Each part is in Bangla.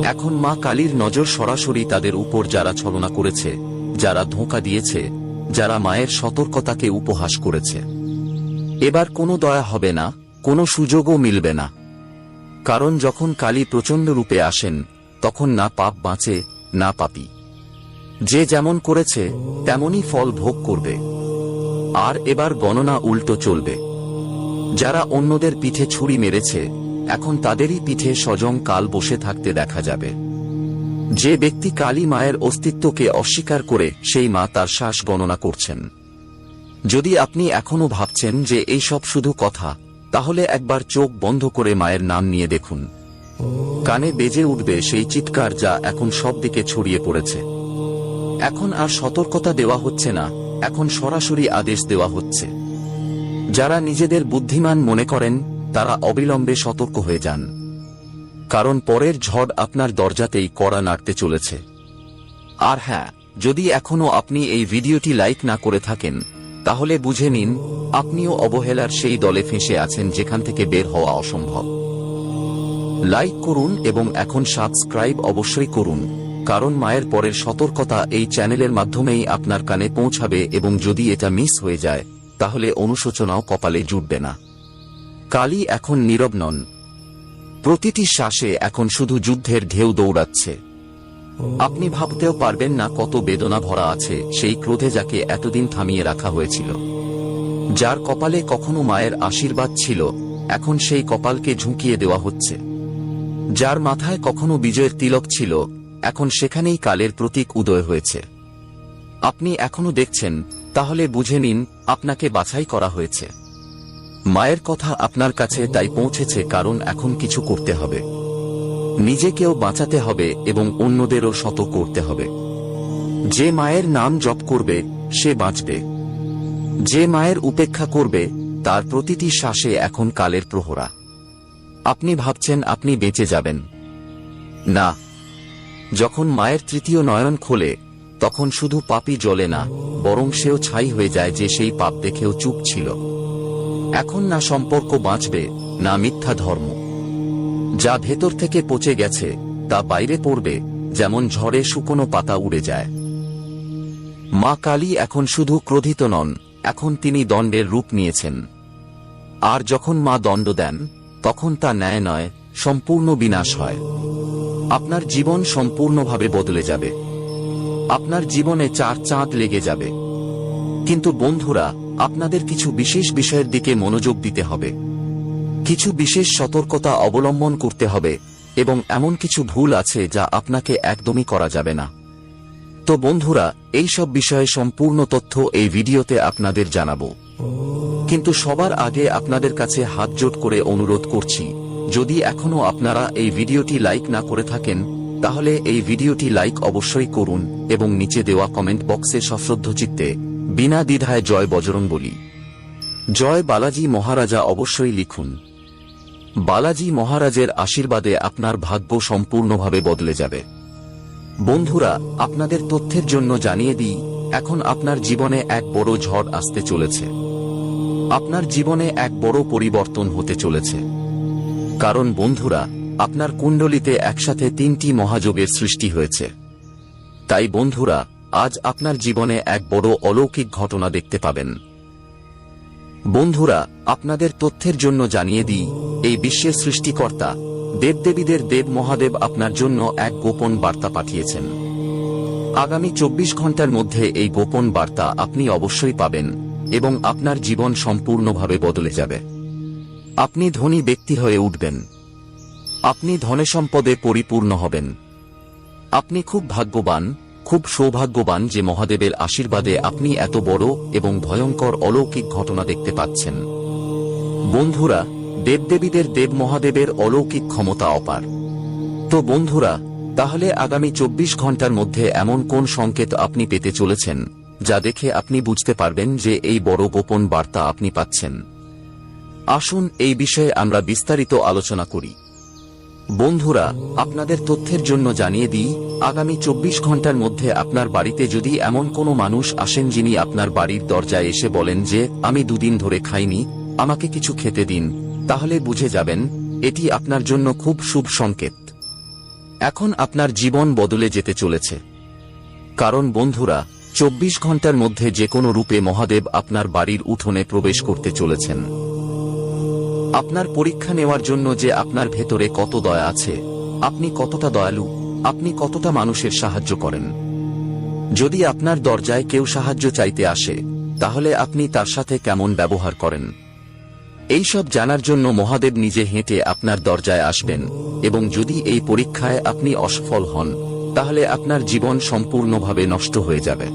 এখন মা কালীর নজর সরাসরি তাদের উপর যারা ছলনা করেছে, যারা ধোঁকা দিয়েছে, যারা মায়ের সতর্কতাকে উপহাস করেছে। এবার কোনো দয়া হবে না, কোনো সুযোগও মিলবে না। কারণ যখন কালী প্রচণ্ড রূপে আসেন, তখন না পাপ বাঁচে, না পাপী। যে যেমন করেছে তেমনই ফল ভোগ করবে। আর এবার গণনা উল্টো চলবে। যারা অন্যদের পিঠে ছুরি মেরেছে, এখন তাদেরই পিঠে সজং কাল বসে থাকতে দেখা যাবে। যে ব্যক্তি কালী মায়ের অস্তিত্বকে অস্বীকার করে সেই মা তার শ্বাস গণনা করছেন। যদি আপনি এখনো ভাবছেন যে এই সব শুধু কথা, তাহলে একবার চোখ বন্ধ করে মায়ের নাম নিয়ে দেখুন। কানে বেজে উঠবে সেই চিৎকার যা এখন সব দিকে ছড়িয়ে পড়েছে। এখন আর সতর্কতা দেওয়া হচ্ছে না, এখন সরাসরি আদেশ দেওয়া হচ্ছে। যারা নিজেদের বুদ্ধিমান মনে করেন তারা অবিলম্বে সতর্ক হয়ে যান। কারণ পরের ঝড় আপনার দরজাতেই কড়া নাড়তে চলেছে। আর হ্যাঁ, যদি এখনো আপনি এই ভিডিওটি লাইক না করে থাকেন, তাহলে বুঝে নিন আপনিও অবহেলার সেই দলে ফেঁসে আছেন যেখান থেকে বের হওয়া অসম্ভব। লাইক করুন এবং এখন সাবস্ক্রাইব অবশ্যই করুন, কারণ মায়ের পরের সতর্কতা এই চ্যানেলের মাধ্যমেই আপনার কানে পৌঁছাবে এবং যদি এটা মিস হয়ে যায় তাহলে অনুশোচনাও কপালে জুটবে না। কালী এখন নীরব নন। প্রতিটি শ্বাসে এখন শুধু যুদ্ধের ঢেউ দৌড়াচ্ছে। আপনি ভাবতেও পারবেন না কত বেদনা ভরা আছে সেই ক্রোধে যাকে এতদিন থামিয়ে রাখা হয়েছিল। যার কপালে কখনো মায়ের আশীর্বাদ ছিল, এখন সেই কপালকে ঝুঁকিয়ে দেওয়া হচ্ছে। যার মাথায় কখনো বিজয়ের তিলক ছিল, এখন সেখানেই কালের প্রতীক উদয় হয়েছে। আপনি এখনো দেখছেন, তাহলে বুঝে নিন আপনাকে বাছাই করা হয়েছে। মায়ের কথা আপনার কাছে তাই পৌঁছেছে কারণ এখন কিছু করতে হবে। নিজেকেও বাঁচাতে হবে এবং অন্যদেরও সতর্ক করতে হবে। যে মায়ের নাম জপ করবে সে বাঁচবে। যে মায়ের উপেক্ষা করবে তার প্রতিটি শ্বাসে এখন কালের প্রহরা। আপনি ভাবছেন আপনি বেঁচে যাবেন। না, যখন মায়ের তৃতীয় নয়ন খোলে তখন শুধু পাপই জ্বলে না, বরং সেও ছাই হয়ে যায় যে সেই পাপ দেখেও চুপ ছিল। এখন না সম্পর্ক বাঁচবে, না মিথ্যা ধর্ম। যা ভেতর থেকে পচে গেছে তা বাইরে পড়বে, যেমন ঝড়ে শুকনো পাতা উড়ে যায়। মা কালী এখন শুধু ক্রোধিত নন, এখন তিনি দণ্ডের রূপ নিয়েছেন। আর যখন মা দণ্ড দেন তখন তা ন্যায় নয়, সম্পূর্ণ বিনাশ হয়। আপনার জীবন সম্পূর্ণভাবে বদলে যাবে। আপনার জীবনে চার চাঁদ লেগে যাবে। কিন্তু বন্ধুরা, আপনাদের কিছু বিশেষ বিষয়ের দিকে মনোযোগ দিতে হবে। কিছু বিশেষ সতর্কতা অবলম্বন করতে হবে এবং এমন কিছু ভুল আছে যা আপনাকে একদমই করা যাবে না। তো বন্ধুরা, এই সব বিষয়ে সম্পূর্ণ তথ্য এই ভিডিওতে আপনাদের জানাবো। কিন্তু সবার আগে আপনাদের কাছে হাতজোড় করে অনুরোধ করছি, যদি এখনো আপনারা এই ভিডিওটি লাইক না করে থাকেন তাহলে এই ভিডিওটি লাইক অবশ্যই করুন এবং নিচে দেওয়া কমেন্ট বক্সে সশ্রদ্ধ চিত্তে বিনা দ্বিধায় জয় বজরংবলী, জয় বালাজি মহারাজা অবশ্যই লিখুন। বালাজি মহারাজের আশীর্বাদে আপনার ভাগ্য সম্পূর্ণভাবে বদলে যাবে। বন্ধুরা, আপনাদের তথ্যের জন্য জানিয়ে দিই, এখন আপনার জীবনে এক বড় ঝড় আসতে চলেছে। আপনার জীবনে এক বড় পরিবর্তন হতে চলেছে। কারণ বন্ধুরা, আপনার কুণ্ডলিতে একসাথে তিনটি মহাযোগের সৃষ্টি হয়েছে। তাই বন্ধুরা, আজ আপনার জীবনে এক বড় অলৌকিক ঘটনা দেখতে পাবেন। বন্ধুরা, আপনাদের তথ্যের জন্য জানিয়ে দিই, এই বিশ্বের সৃষ্টিকর্তা দেবদেবীদের দেব মহাদেব আপনার জন্য এক গোপন বার্তা পাঠিয়েছেন। আগামী 24 ঘন্টার মধ্যে এই গোপন বার্তা আপনি অবশ্যই পাবেন এবং আপনার জীবন সম্পূর্ণভাবে বদলে যাবে। আপনি ধনী ব্যক্তি হয়ে উঠবেন। আপনি ধনে সম্পদে পরিপূর্ণ হবেন। আপনি খুব ভাগ্যবান, খুব সৌভাগ্যবান যে মহাদেবের আশীর্বাদে আপনি এত বড় এবং ভয়ঙ্কর অলৌকিক ঘটনা দেখতে পাচ্ছেন। বন্ধুরা, দেবদেবীদের দেব মহাদেবের অলৌকিক ক্ষমতা অপার। তো বন্ধুরা, তাহলে আগামী 24 ঘন্টার মধ্যে এমন কোন সংকেত আপনি পেতে চলেছেন যা দেখে আপনি বুঝতে পারবেন যে এই বড় গোপন বার্তা আপনি পাচ্ছেন? আসুন এই বিষয়ে আমরা বিস্তারিত আলোচনা করি। বন্ধুরা, আপনাদের তথ্যের জন্য জানিয়ে দিই, আগামী 24 ঘন্টার মধ্যে আপনার বাড়িতে যদি এমন কোনো মানুষ আসেন যিনি আপনার বাড়ির দরজায় এসে বলেন যে আমি 2 দিন ধরে খাইনি, আমাকে কিছু খেতে দিন, তাহলে বুঝে যাবেন এটি আপনার জন্য খুব শুভ সংকেত। এখন আপনার জীবন বদলে যেতে চলেছে। কারণ বন্ধুরা, 24 ঘন্টার মধ্যে যে কোনো রূপে মহাদেব আপনার বাড়ির উঠোনে প্রবেশ করতে চলেছেন। আপনার পরীক্ষা নেওয়ার জন্য যে আপনার ভেতরে কত দয়া আছে, আপনি কতটা দয়ালু, আপনি কতটা মানুষের সাহায্য করেন। যদি আপনার দরজায় কেউ সাহায্য চাইতে আসে, তাহলে আপনি তার সাথে কেমন ব্যবহার করেন। এইসব জানার জন্য মহাদেব নিজে হেঁটে আপনার দরজায় আসবেন, এবং যদি এই পরীক্ষায় আপনি অসফল হন, তাহলে আপনার জীবন সম্পূর্ণভাবে নষ্ট হয়ে যাবে।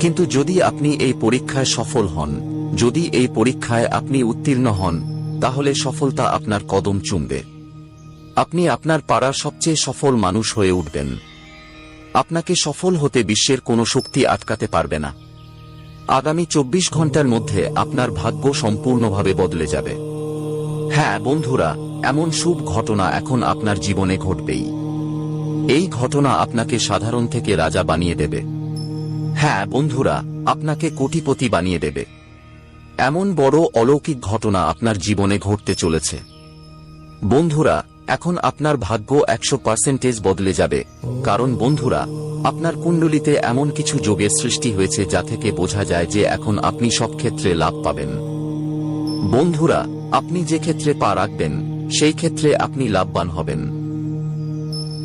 কিন্তু যদি আপনি এই পরীক্ষায় সফল হন, যদি এই পরীক্ষায় আপনি উত্তীর্ণ হন, তাহলে সফলতা আপনার কদম চুমবে। আপনি আপনার পাড়ার সবচেয়ে সফল মানুষ হয়ে উঠবেন। আপনাকে সফল হতে বিশ্বের কোনো শক্তি আটকাতে পারবে না। আগামী 24 ঘন্টার মধ্যে আপনার ভাগ্য সম্পূর্ণভাবে বদলে যাবে। হ্যাঁ বন্ধুরা, এমন শুভ ঘটনা এখন আপনার জীবনে ঘটবেই। এই ঘটনা আপনাকে সাধারণ থেকে রাজা বানিয়ে দেবে। হ্যাঁ বন্ধুরা, আপনাকে কোটিপতি বানিয়ে দেবে। এমন বড় অলৌকিক ঘটনা আপনার জীবনে ঘটতে চলেছে। বন্ধুরা, এখন আপনার ভাগ্য 100% বদলে যাবে। কারণ বন্ধুরা, আপনার কুণ্ডলিতে এমন কিছু যোগের সৃষ্টি হয়েছে যা থেকে বোঝা যায় যে এখন আপনি সব ক্ষেত্রে লাভ পাবেন। বন্ধুরা, আপনি যে ক্ষেত্রে পা রাখবেন, সেই ক্ষেত্রে আপনি লাভবান হবেন।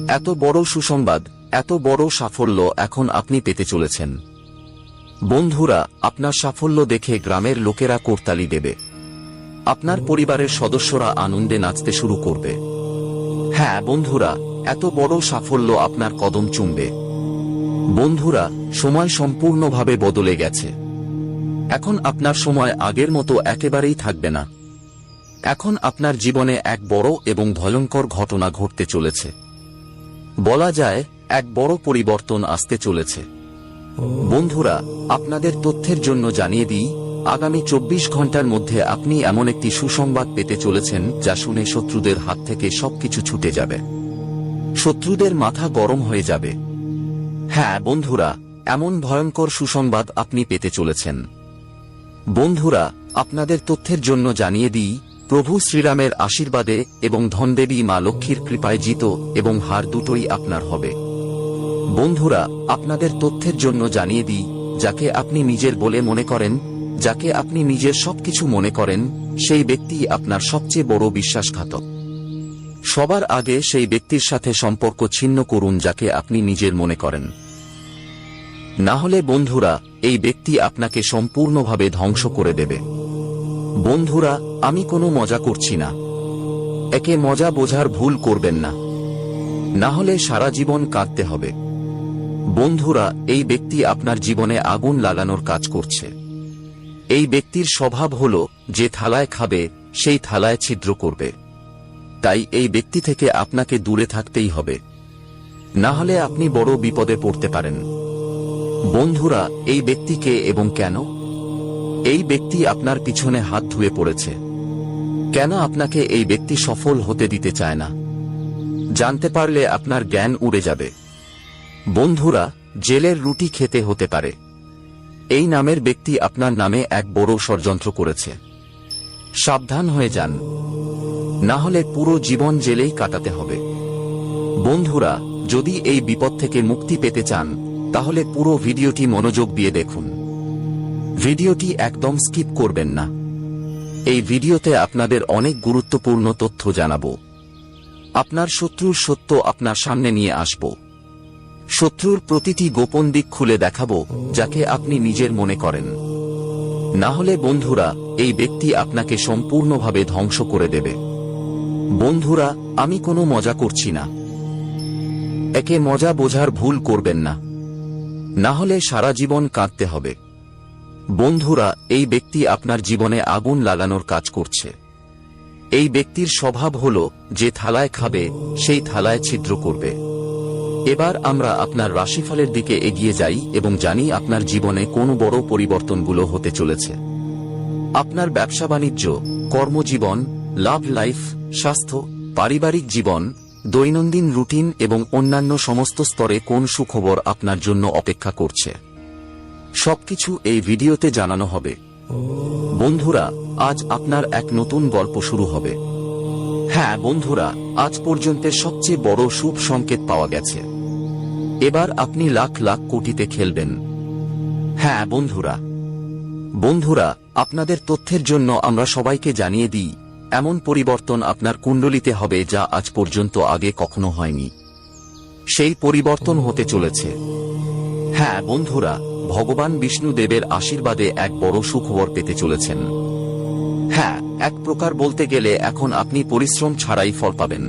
এত বড় সুসংবাদ, এত বড় সাফল্য এখন আপনি পেতে চলেছেন। বন্ধুরা, আপনার সাফল্য দেখে গ্রামের লোকেরা করতালি দেবে। আপনার পরিবারের সদস্যরা আনন্দে নাচতে শুরু করবে। হ্যাঁ বন্ধুরা, এত বড় সাফল্য আপনার কদম চুমবে। বন্ধুরা, সময় সম্পূর্ণভাবে বদলে গেছে। এখন আপনার সময় আগের মতো একেবারেই থাকবে না। এখন আপনার জীবনে এক বড় এবং ভয়ঙ্কর ঘটনা ঘটতে চলেছে। বলা যায়, এক বড় পরিবর্তন আসতে চলেছে। বন্ধুরা, আপনাদের তথ্যের জন্য জানিয়ে দিই, আগামী 24 ঘন্টার মধ্যে আপনি এমন একটি সুসংবাদ পেতে চলেছেন যা শুনে শত্রুদের হাত থেকে সবকিছু ছুটে যাবে। শত্রুদের মাথা গরম হয়ে যাবে। হ্যাঁ বন্ধুরা, এমন ভয়ঙ্কর সুসংবাদ আপনি পেতে চলেছেন। বন্ধুরা, আপনাদের তথ্যের জন্য জানিয়ে দিই, প্রভু শ্রীরামের আশীর্বাদে এবং ধনদেবী মা লক্ষ্মীর কৃপায় জিত এবং হার দুটোই আপনার হবে। বন্ধুরা, আপনাদের তথ্যের জন্য জানিয়ে দিই, যাকে আপনি নিজের বলে মনে করেন, যাকে আপনি নিজের সবকিছু মনে করেন, সেই ব্যক্তি আপনার সবচেয়ে বড় বিশ্বাসঘাতক। সবার আগে সেই ব্যক্তির সাথে সম্পর্ক ছিন্ন করুন যাকে আপনি নিজের মনে করেন। না হলে বন্ধুরা, এই ব্যক্তি আপনাকে সম্পূর্ণভাবে ধ্বংস করে দেবে। বন্ধুরা, আমি কোনো মজা করছি না। একে মজা বোঝার ভুল করবেন না, না হলে সারা জীবন কাঁদতে হবে। বন্ধুরা, এই ব্যক্তি আপনার জীবনে আগুন লাগানোর কাজ করছে। এই ব্যক্তির স্বভাব হল যে থালায় খাবে সেই থালায় ছিদ্র করবে। তাই এই ব্যক্তি থেকে আপনাকে দূরে থাকতেই হবে, না হলে আপনি বড় বিপদে পড়তে পারেন। বন্ধুরা, এই ব্যক্তিকে এবং কেন? এই ব্যক্তি আপনার পিছনে হাত ধুয়ে পড়েছে। কেন আপনাকে এই ব্যক্তি সফল হতে দিতে চায় না? জানতে পারলে আপনার জ্ঞান উড়ে যাবে। বন্ধুরা, জেলের রুটি খেতে হতে পারে। এই নামের ব্যক্তি আপনার নামে এক বড় ষড়যন্ত্র করেছে। সাবধান হয়ে যান, না হলে পুরো জীবন জেলেই কাটাতে হবে। বন্ধুরা, যদি এই বিপদ থেকে মুক্তি পেতে চান, তাহলে পুরো ভিডিওটি মনোযোগ দিয়ে দেখুন। ভিডিওটি একদম স্কিপ করবেন না। এই ভিডিওতে আপনাদের অনেক গুরুত্বপূর্ণ তথ্য জানাবো। আপনার শত্রুর সত্য আপনার সামনে নিয়ে আসব। শত্রুর প্রতিটি গোপন দিক খুলে দেখাবো, যাকে আপনি নিজের মনে করেন। না হলে বন্ধুরা, এই ব্যক্তি আপনাকে সম্পূর্ণভাবে ধ্বংস করে দেবে। বন্ধুরা, আমি কোনো মজা করছি না। একে মজা বোঝার ভুল করবেন না, না হলে সারা জীবন কাঁদতে হবে। বন্ধুরা, এই ব্যক্তি আপনার জীবনে আগুন লাগানোর কাজ করছে। এই ব্যক্তির স্বভাব হল যে থালায় খাবে সেই থালায় ছিদ্র করবে। এবার আমরা আপনার রাশিফলের দিকে এগিয়ে যাই এবং জানি আপনার জীবনে কোন বড় পরিবর্তনগুলো হতে চলেছে। আপনার ব্যবসা বাণিজ্য, কর্মজীবন, লাভ লাইফ, স্বাস্থ্য, পারিবারিক জীবন, দৈনন্দিন রুটিন এবং অন্যান্য সমস্ত স্তরে কোন সুখবর আপনার জন্য অপেক্ষা করছে, সবকিছু এই ভিডিওতে জানানো হবে। বন্ধুরা, আজ আপনার এক নতুন গল্প শুরু হবে। হ্যাঁ বন্ধুরা, আজ পর্যন্তের সবচেয়ে বড় শুভ সংকেত পাওয়া গেছে। এবার আপনি লাখ লাখ কোটিতে খেলবেন। হ্যাঁ বন্ধুরা, আপনাদের তথ্যের জন্য আমরা সবাইকে জানিয়ে দিই, এমন পরিবর্তন আপনার কুণ্ডলিতে হবে যা আজ পর্যন্ত আগে কখনো হয়নি। সেই পরিবর্তন হতে চলেছে। হ্যাঁ বন্ধুরা, ভগবান বিষ্ণুদেবের আশীর্বাদে এক বড় সুখবর পেতে চলেছেন। হ্যাঁ, এক প্রকার বলতে গেলে এখন আপনি পরিশ্রম ছাড়াই ফল পাবেন।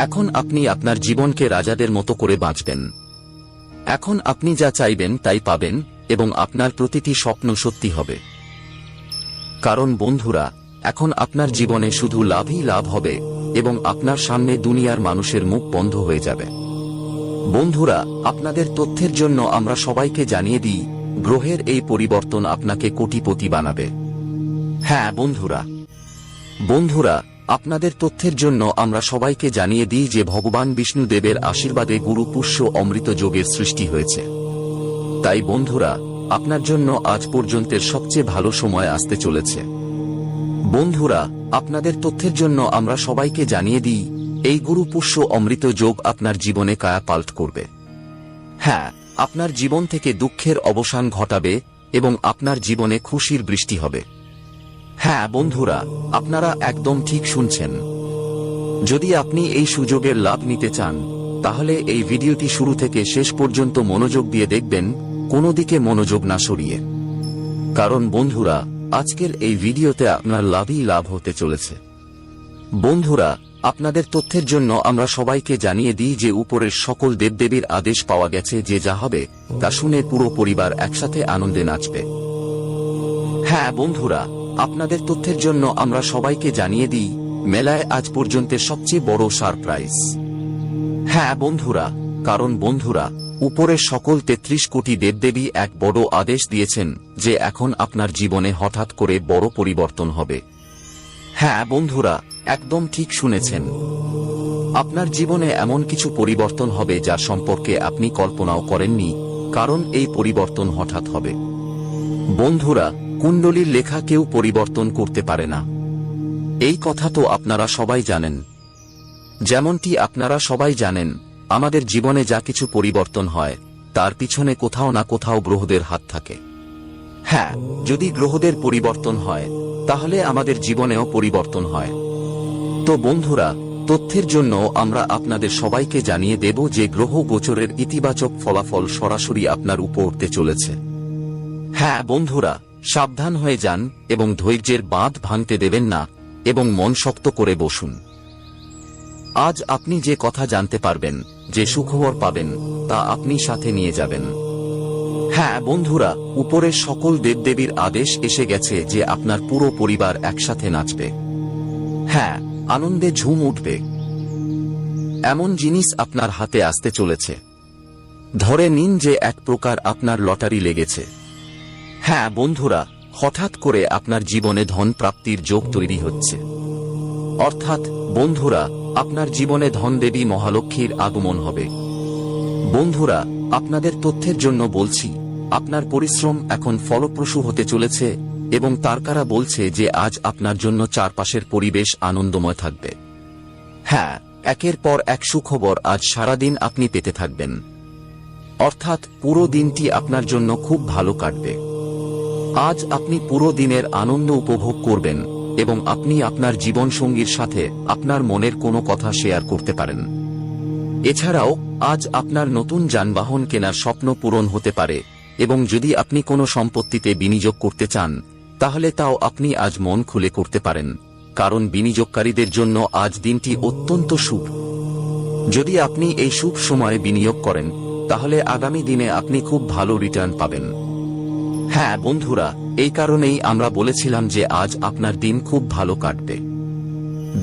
এখন আপনি আপনার জীবনকে রাজাদের মতো করে বাঁচবেন। এখন আপনি যা চাইবেন তাই পাবেন এবং আপনার প্রতিটি স্বপ্ন সত্যি হবে। কারণ বন্ধুরা, এখন আপনার জীবনে শুধু লাভই লাভ হবে এবং আপনার সামনে দুনিয়ার মানুষের মুখ বন্ধ হয়ে যাবে। বন্ধুরা, আপনাদের তথ্যের জন্য আমরা সবাইকে জানিয়ে দিই, গ্রহের এই পরিবর্তন আপনাকে কোটিপতি বানাবে। হ্যাঁ বন্ধুরা, আপনাদের তথ্যের জন্য আমরা সবাইকে জানিয়ে দিই যে ভগবান বিষ্ণুদেবের আশীর্বাদে গুরু পুষ্য অমৃত যোগের সৃষ্টি হয়েছে। তাই বন্ধুরা, আপনার জন্য আজ পর্যন্তের সবচেয়ে ভালো সময় আসতে চলেছে। বন্ধুরা, আপনাদের তথ্যের জন্য আমরা সবাইকে জানিয়ে দিই, এই গুরু পুষ্য অমৃত যোগ আপনার জীবনে কায়াপাল্ট করবে। হ্যাঁ, আপনার জীবন থেকে দুঃখের অবসান ঘটাবে এবং আপনার জীবনে খুশির বৃষ্টি হবে। হ্যাঁ বন্ধুরা, আপনারা একদম ঠিক শুনছেন। যদি আপনি এই সুযোগের লাভ নিতে চান, তাহলে এই ভিডিওটি শুরু থেকে শেষ পর্যন্ত মনোযোগ দিয়ে দেখবেন, কোনো দিকে মনোযোগ না সরিয়ে। কারণ বন্ধুরা, আজকের এই ভিডিওতে আপনার লাভই লাভ হতে চলেছে। বন্ধুরা, আপনাদের তথ্যের জন্য আমরা সবাইকে জানিয়ে দিই যে উপরের সকল দেবদেবীর আদেশ পাওয়া গেছে যে যা হবে তা শুনে পুরো পরিবার একসাথে আনন্দে নাচবে। হ্যাঁ বন্ধুরা, আপনাদের তথ্যের জন্য আমরা সবাইকে জানিয়ে দিই, মেলায় আজ পর্যন্তের সবচেয়ে বড় সারপ্রাইজ। হ্যাঁ বন্ধুরা, কারণ বন্ধুরা, উপরের সকল 33 কোটি দেবদেবী এক বড় আদেশ দিয়েছেন যে এখন আপনার জীবনে হঠাৎ করে বড় পরিবর্তন হবে। হ্যাঁ বন্ধুরা, একদম ঠিক শুনেছেন। আপনার জীবনে এমন কিছু পরিবর্তন হবে যা সম্পর্কে আপনি কল্পনাও করেননি, কারণ এই পরিবর্তন হঠাৎ হবে। বন্ধুরা, কুণ্ডলীর লেখা কেউ পরিবর্তন করতে পারে না, এই কথা তো আপনারা সবাই জানেন। যেমনটি আপনারা সবাই জানেন, আমাদের জীবনে যা কিছু পরিবর্তন হয় তার পিছনে কোথাও না কোথাও গ্রহদের হাত থাকে। হ্যাঁ, যদি গ্রহদের পরিবর্তন হয় তাহলে আমাদের জীবনেও পরিবর্তন হয়। তো বন্ধুরা, তথ্যের জন্য আমরা আপনাদের সবাইকে জানিয়ে দেব যে গ্রহ গোচরের ইতিবাচক ফলাফল সরাসরি আপনার উপর উঠতে চলেছে। হ্যাঁ বন্ধুরা, সাবধান হয়ে যান এবং ধৈর্যের বাঁধ ভাঙতে দেবেন না এবং মন শক্ত করে বসুন। আজ আপনি যে কথা জানতে পারবেন, যে সুখবর পাবেন, তা আপনি সাথে নিয়ে যাবেন। হ্যাঁ বন্ধুরা, উপরের সকল দেবদেবীর আদেশ এসে গেছে যে আপনার পুরো পরিবার একসাথে নাচবে। হ্যাঁ, আনন্দে ঝুম উঠবে। এমন জিনিস আপনার হাতে আসতে চলেছে, ধরে নিন যে এক প্রকার আপনার লটারি লেগেছে। হ্যাঁ বন্ধুরা, হঠাৎ করে আপনার জীবনে ধন প্রাপ্তির যোগ তৈরি হচ্ছে। অর্থাৎ বন্ধুরা, আপনার জীবনে ধনদেবী মহালক্ষ্মীর আগমন হবে। বন্ধুরা, আপনাদের তথ্যের জন্য বলছি, আপনার পরিশ্রম এখন ফলপ্রসূ হতে চলেছে এবং তারকারা বলছে যে আজ আপনার জন্য চারপাশের পরিবেশ আনন্দময় থাকবে। হ্যাঁ, একের পর এক সুখবর আজ সারাদিন আপনি পেতে থাকবেন। অর্থাৎ পুরো দিনটি আপনার জন্য খুব ভালো কাটবে। আজ আপনি পুরো দিনের আনন্দ উপভোগ করবেন এবং আপনি আপনার জীবনসঙ্গীর সাথে আপনার মনের কোনো কথা শেয়ার করতে পারেন। এছাড়াও আজ আপনার নতুন যানবাহন কেনার স্বপ্ন পূরণ হতে পারে এবং যদি আপনি কোনো সম্পত্তিতে বিনিয়োগ করতে চান, তাহলে তাও আপনি আজ মন খুলে করতে পারেন, কারণ বিনিয়োগকারীদের জন্য আজ দিনটি অত্যন্ত শুভ। যদি আপনি এই শুভ সময়ে বিনিয়োগ করেন, তাহলে আগামী দিনে আপনি খুব ভালো রিটার্ন পাবেন। হ্যাঁ বন্ধুরা, এই কারণেই আমরা বলেছিলাম যে আজ আপনার দিন খুব ভালো কাটবে।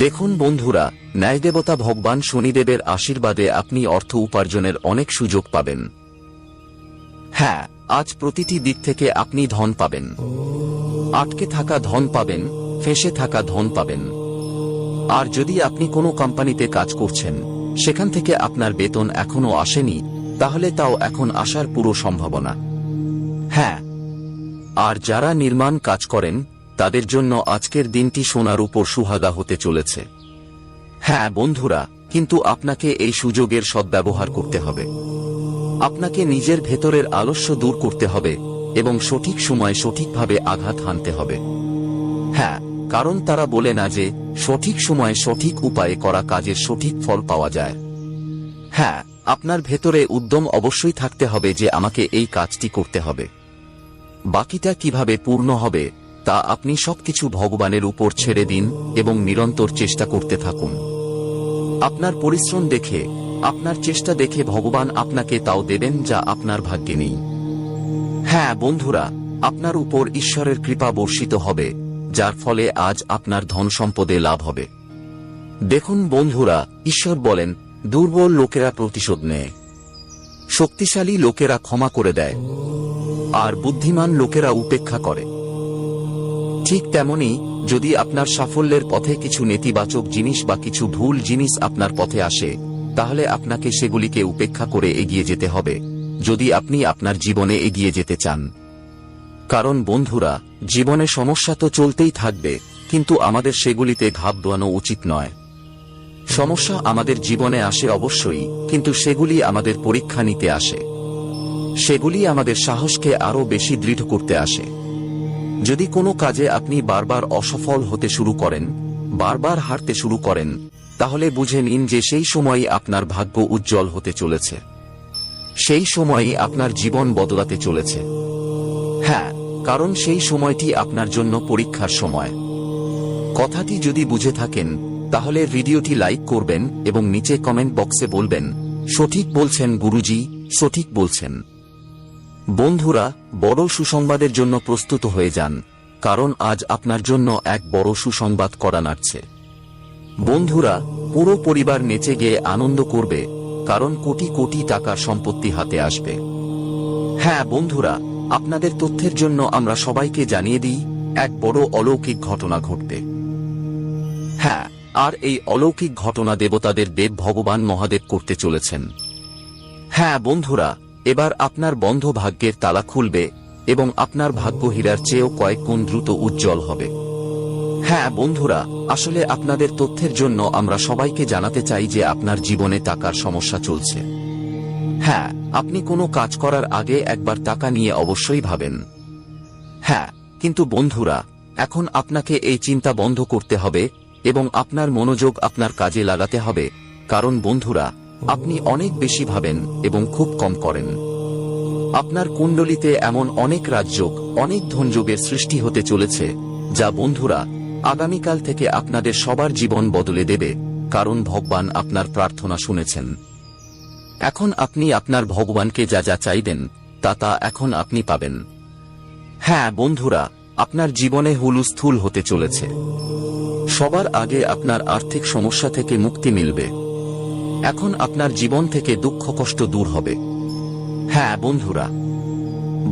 দেখুন বন্ধুরা, ন্যায়দেবতা ভগবান শনিদেবের আশীর্বাদে আপনি অর্থ উপার্জনের অনেক সুযোগ পাবেন। হ্যাঁ, আজ প্রতিটি দিক থেকে আপনি ধন পাবেন। আটকে থাকা ধন পাবেন, ফেঁসে থাকা ধন পাবেন। আর যদি আপনি কোনো কোম্পানিতে কাজ করছেন, সেখান থেকে আপনার বেতন এখনো আসেনি, তাহলে তাও এখন আসার পুরো সম্ভাবনা। হ্যাঁ, আর যারা নির্মাণ কাজ করেন তাদের জন্য আজকের দিনটি সোনার উপর সুহাগা হতে চলেছে। হ্যাঁ বন্ধুরা, কিন্তু আপনাকে এই সুযোগের সদ্ব্যবহার করতে হবে। আপনাকে নিজের ভেতরের আলস্য দূর করতে হবে এবং সঠিক সময়ে সঠিকভাবে আঘাত হানতে হবে। হ্যাঁ, কারণ তারা বলে না যে সঠিক সময়ে সঠিক উপায়ে করা কাজের সঠিক ফল পাওয়া যায়। হ্যাঁ, আপনার ভেতরে উদ্যম অবশ্যই থাকতে হবে যে আমাকে এই কাজটি করতে হবে। বাকিটা কিভাবে পূর্ণ হবে তা আপনি সবকিছু ভগবানের উপর ছেড়ে দিন এবং নিরন্তর চেষ্টা করতে থাকুন। আপনার পরিশ্রম দেখে, আপনার চেষ্টা দেখে ভগবান আপনাকে তাও দেবেন যা আপনার ভাগ্যে নেই। হ্যাঁ বন্ধুরা, আপনার উপর ঈশ্বরের কৃপা বর্ষিত হবে, যার ফলে আজ আপনার ধন সম্পদে লাভ হবে। দেখুন বন্ধুরা, ঈশ্বর বলেন, দুর্বল লোকেরা প্রতিশোধ নেয়, শক্তিশালী লোকেরা ক্ষমা করে দেয়, আর বুদ্ধিমান লোকেরা উপেক্ষা করে। ঠিক তেমনি, যদি আপনার সাফল্যের পথে কিছু নেতিবাচক জিনিস বা কিছু ভুল জিনিস আপনার পথে আসে, তাহলে আপনাকে সেগুলিকে উপেক্ষা করে এগিয়ে যেতে হবে, যদি আপনি আপনার জীবনে এগিয়ে যেতে চান। কারণ বন্ধুরা, জীবনে সমস্যা তো চলতেই থাকবে, কিন্তু আমাদের সেগুলিতে ঘাবড়ানো উচিত নয়। সমস্যা আমাদের জীবনে আসে অবশ্যই, কিন্তু সেগুলি আমাদের পরীক্ষা নিতে আসে। সেগুলি আমাদের সাহসকে আরও বেশি দৃঢ় করতে আসে। যদি কোনো কাজে আপনি বারবার অসফল হতে শুরু করেন, বারবার হারতে শুরু করেন, তাহলে বুঝে নিন যে সেই সময়ই আপনার ভাগ্য উজ্জ্বল হতে চলেছে, সেই সময়ই আপনার জীবন বদলাতে চলেছে। হ্যাঁ, কারণ সেই সময়টি আপনার জন্য পরীক্ষার সময়। কথাটি যদি বুঝে থাকেন, তাহলে ভিডিওটি লাইক করবেন এবং নিচে কমেন্ট বক্সে বলবেন, সঠিক বলছেন গুরুজি, সঠিক বলছেন। বন্ধুরা, বড় সুসংবাদের জন্য প্রস্তুত হয়ে যান, কারণ আজ আপনার জন্য এক বড় সুসংবাদ করা নাড়ছে। বন্ধুরা, পুরো পরিবার নেচে গিয়ে আনন্দ করবে, কারণ কোটি কোটি টাকার সম্পত্তি হাতে আসবে। হ্যাঁ বন্ধুরা, আপনাদের তথ্যের জন্য আমরা সবাইকে জানিয়ে দিই, এক বড় অলৌকিক ঘটনা ঘটবে। হ্যাঁ, আর এই অলৌকিক ঘটনা দেবতাদের দেব ভগবান মহাদেব করতে চলেছেন। হ্যাঁ বন্ধুরা, এবার আপনার বন্ধ ভাগ্যের তালা খুলবে এবং আপনার ভাগ্য হীরার চেয়েও কয়েক গুণ দ্রুত উজ্জ্বল হবে। হ্যাঁ বন্ধুরা, আসলে আপনাদের তথ্যের জন্য আমরা সবাইকে জানাতে চাই যে আপনার জীবনে টাকার সমস্যা চলছে। হ্যাঁ, আপনি কোনো কাজ করার আগে একবার টাকা নিয়ে অবশ্যই ভাবেন। হ্যাঁ, কিন্তু বন্ধুরা, এখন আপনাকে এই চিন্তা বন্ধ করতে হবে এবং আপনার মনোযোগ আপনার কাজে লাগাতে হবে, কারণ বন্ধুরা, আপনি অনেক বেশি ভাবেন এবং খুব কম করেন। আপনার কুণ্ডলিতে এমন অনেক রাজযোগ, অনেক ধনযোগের সৃষ্টি হতে চলেছে, যা বন্ধুরা আগামীকাল থেকে আপনাদের সবার জীবন বদলে দেবে, কারণ ভগবান আপনার প্রার্থনা শুনেছেন। এখন আপনি আপনার ভগবানকে যা যা চাইবেন তা এখন আপনি পাবেন। হ্যাঁ বন্ধুরা, আপনার জীবনে হুলস্থুল হতে চলেছে। সবার আগে আপনার আর্থিক সমস্যা থেকে মুক্তি মিলবে। এখন আপনার জীবন থেকে দুঃখ কষ্ট দূর হবে। হ্যাঁ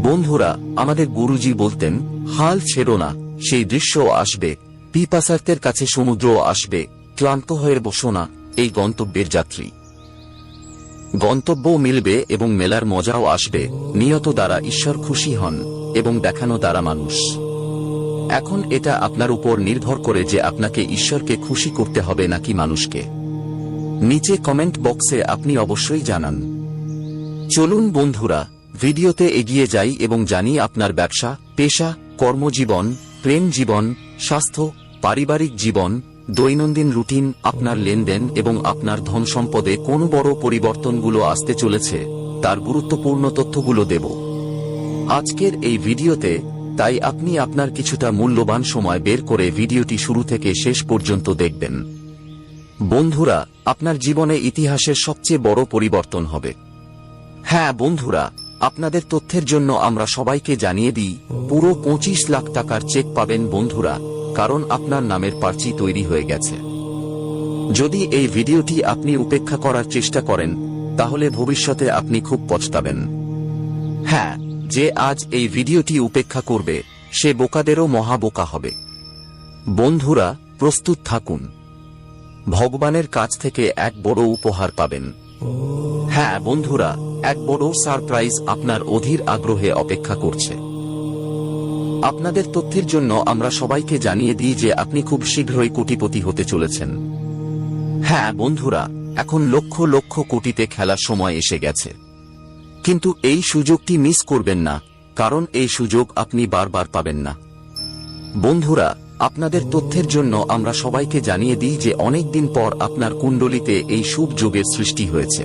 বন্ধুরা, আমাদের গুরুজি বলতেন, হাল ছেড়ো না, সেই দৃশ্যও আসবে, পিপাসার্থের কাছে সমুদ্রও আসবে, ক্লান্ত হয়ে বসো না, এই গন্তব্যের যাত্রী। গন্তব্যও মিলবে এবং মেলার মজাও আসবে, নিয়ত দ্বারা ঈশ্বর খুশি হন এবং দেখানো দ্বারা মানুষ। এখন এটা আপনার উপর নির্ভর করে যে আপনাকে ঈশ্বরকে খুশি করতে হবে নাকি মানুষকে। নিচে কমেন্ট বক্সে আপনি অবশ্যই জানান। চলুন বন্ধুরা, ভিডিওতে এগিয়ে যাই এবং জানি আপনার ব্যবসা, পেশা, কর্মজীবন, প্রেম জীবন, স্বাস্থ্য, পারিবারিক জীবন, দৈনন্দিন রুটিন, আপনার লেনদেন এবং আপনার ধন সম্পদে কোন বড় পরিবর্তনগুলো আসতে চলেছে তার গুরুত্বপূর্ণ তথ্যগুলো দেব আজকের এই ভিডিওতে। তাই আপনি আপনার কিছুটা মূল্যবান সময় বের করে ভিডিওটি শুরু থেকে শেষ পর্যন্ত দেখবেন। বন্ধুরা, আপনার জীবনে ইতিহাসের সবচেয়ে বড় পরিবর্তন হবে। হ্যাঁ বন্ধুরা, আপনাদের তথ্যের জন্য আমরা সবাইকে জানিয়ে দিই, পুরো 25 লাখ টাকার চেক পাবেন বন্ধুরা, কারণ আপনার নামের পার্চি তৈরি হয়ে গেছে। যদি এই ভিডিওটি আপনি উপেক্ষা করার চেষ্টা করেন, তাহলে ভবিষ্যতে আপনি খুব পছতাবেন। হ্যাঁ, যে আজ এই ভিডিওটি উপেক্ষা করবে, সে বোকাদেরও মহা বোকা হবে। বন্ধুরা, প্রস্তুত থাকুন, ভগবানের কাছ থেকে এক বড় উপহার পাবেন। হ্যাঁ বন্ধুরা, এক বড় সারপ্রাইজ আপনার অধীর আগ্রহে অপেক্ষা করছে। আপনাদের তথ্যের জন্য আমরা সবাইকে জানিয়ে দিই যে আপনি খুব শীঘ্রই কোটিপতি হতে চলেছেন। হ্যাঁ বন্ধুরা, এখন লক্ষ লক্ষ কোটিতে খেলার সময় এসে গেছে, কিন্তু এই সুযোগটি মিস করবেন না, কারণ এই সুযোগ আপনি বারবার পাবেন না। বন্ধুরা, আপনাদের তথ্যের জন্য আমরা সবাইকে জানিয়ে দিই যে অনেক দিন পর আপনার কুণ্ডলিতে এই শুভ যোগের সৃষ্টি হয়েছে।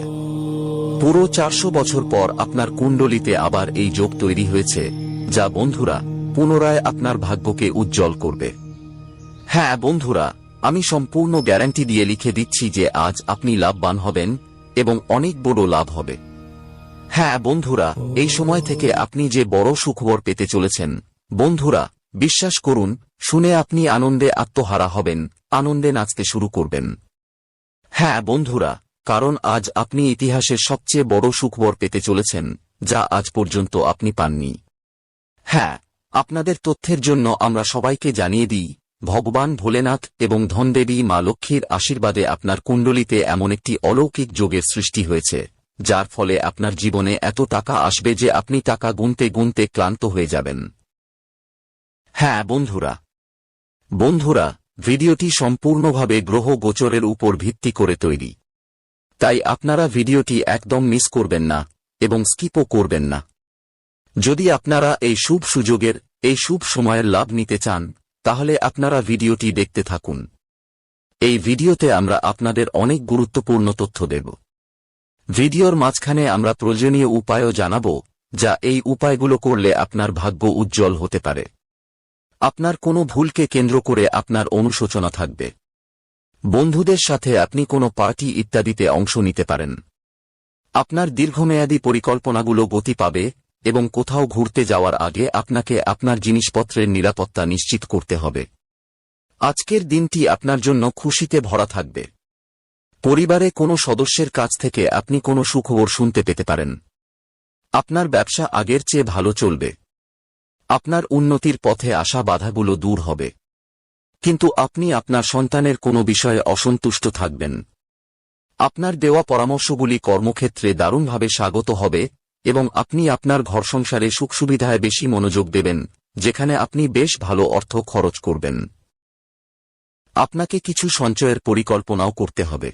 পুরো 400 বছর পর আপনার কুণ্ডলিতে আবার এই যোগ তৈরি হয়েছে, যা বন্ধুরা পুনরায় আপনার ভাগ্যকে উজ্জ্বল করবে। হ্যাঁ বন্ধুরা, আমি সম্পূর্ণ গ্যারান্টি দিয়ে লিখে দিচ্ছি যে আজ আপনি লাভবান হবেন এবং অনেক বড় লাভ হবে। হ্যাঁ বন্ধুরা, এই সময় থেকে আপনি যে বড় সুখবর পেতে চলেছেন, বন্ধুরা বিশ্বাস করুন, শুনে আপনি আনন্দে আত্মহারা হবেন, আনন্দে নাচতে শুরু করবেন। হ্যাঁ বন্ধুরা, কারণ আজ আপনি ইতিহাসের সবচেয়ে বড় সুখবর পেতে চলেছেন, যা আজ পর্যন্ত আপনি পাননি। হ্যাঁ, আপনাদের তথ্যের জন্য আমরা সবাইকে জানিয়ে দিই, ভগবান ভোলেনাথ এবং ধনদেবী মা লক্ষ্মীর আশীর্বাদে আপনার কুণ্ডলিতে এমন একটি অলৌকিক যোগের সৃষ্টি হয়েছে, যার ফলে আপনার জীবনে এত টাকা আসবে যে আপনি টাকা গুনতে গুনতে ক্লান্ত হয়ে যাবেন। হ্যাঁ বন্ধুরা, ভিডিওটি সম্পূর্ণভাবে গ্রহ গোচরের উপর ভিত্তি করে তৈরি, তাই আপনারা ভিডিওটি একদম মিস করবেন না এবং স্কিপও করবেন না। যদি আপনারা এই শুভ সুযোগের, এই শুভ সময়ের লাভ নিতে চান, তাহলে আপনারা ভিডিওটি দেখতে থাকুন। এই ভিডিওতে আমরা আপনাদের অনেক গুরুত্বপূর্ণ তথ্য দেব। ভিডিওর মাঝখানে আমরা প্রয়োজনীয় উপায়ও জানাব, যা এই উপায়গুলো করলে আপনার ভাগ্য উজ্জ্বল হতে পারে। আপনার কোনো ভুলকে কেন্দ্র করে আপনার অনুশোচনা থাকবে। বন্ধুদের সাথে আপনি কোনো পার্টি ইত্যাদিতে অংশ নিতে পারেন। আপনার দীর্ঘমেয়াদী পরিকল্পনাগুলো গতি পাবে এবং কোথাও ঘুরতে যাওয়ার আগে আপনাকে আপনার জিনিসপত্রের নিরাপত্তা নিশ্চিত করতে হবে। আজকের দিনটি আপনার জন্য খুশিতে ভরা থাকবে। পরিবারে কোনো সদস্যের কাছ থেকে আপনি কোনো সুখবর শুনতে পেতে পারেন। আপনার ব্যবসা আগের চেয়ে ভালো চলবে। আপনার উন্নতির পথে আসা বাধাগুলো দূর হবে। কিন্তু আপনি আপনার সন্তানের কোনো বিষয়ে অসন্তুষ্ট থাকবেন। আপনার দেওয়া পরামর্শগুলি কর্মক্ষেত্রে দারুণভাবে স্বাগত হবে এবং আপনি আপনার ঘর সংসারে সুখসুবিধায় বেশি মনোযোগ দেবেন, যেখানে আপনি বেশ ভালো অর্থ খরচ করবেন। আপনাকে কিছু সঞ্চয়ের পরিকল্পনাও করতে হবে।